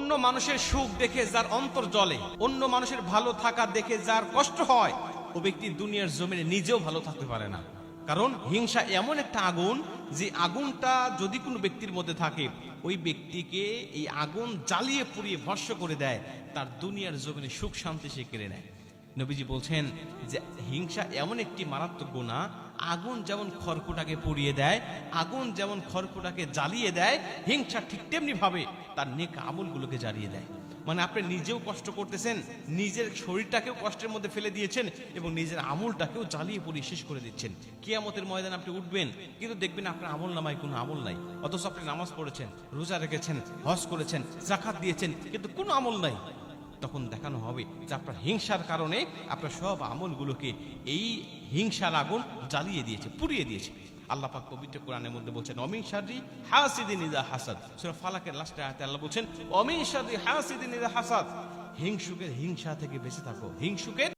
অন্য মানুষের সুখ দেখে যার অন্তর জ্বলে, অন্য মানুষের ভালো থাকা দেখে যার কষ্ট হয়, ও ব্যক্তি দুনিয়ার জমিনে নিজেও ভালো থাকতে পারে না। কারণ হিংসা এমন একটা আগুন, যে আগুনটা যদি কোনো ব্যক্তির মধ্যে থাকে, ওই ব্যক্তিকে এই আগুন জ্বালিয়ে পুড়িয়ে ভস্ম করে দেয়, তার দুনিয়ার জমিনে সুখ শান্তি সে কেড়ে নেয়। নবীজি বলছেন যে হিংসা এমন একটি মারাত্মক গুনাহ, আগুন যেমন খড়কুটাকে পুড়িয়ে দেয়, আগুন যেমন খড়কুটাকে জ্বালিয়ে দেয়, হিংসা ঠিক তেমনি ভাবে তার নেক আমলগুলোকে জ্বালিয়ে দেয়। মানে আপনি নিজেও কষ্ট করতেছেন, নিজের শরীরটাকেও কষ্টের মধ্যে ফেলে দিয়েছেন, এবং নিজের আমলটাকেও জ্বালিয়ে পুড়িয়ে শেষ করে দিচ্ছেন। কিয়ামতের ময়দানে আপনি উঠবেন, কিন্তু দেখবেন আপনার আমল নামায় কোনো আমল নাই। অথচ আপনি নামাজ পড়েছেন, রোজা রেখেছেন, হজ করেছেন, যাকাত দিয়েছেন, কিন্তু কোনো আমল নাই। তখন দেখানো হবে যে আপনার হিংসার কারণে আপনার সব আমলগুলোকে এই হিংসার আগুন জ্বালিয়ে দিয়েছে, পুড়িয়ে দিয়েছে। আল্লাহ পাক পবিত্র কোরআনের মধ্যে বলছেন অমিন শাররি হাসিদিন ইযা হাসাদ। সূরা ফালাকের লাস্টের আয়াতে আল্লাহ বলছেন অমিন শাররি হাসিদিন ইযা হাসাদ, হিংসুকের হিংসা থেকে বেঁচে থাকো, হিংসুকের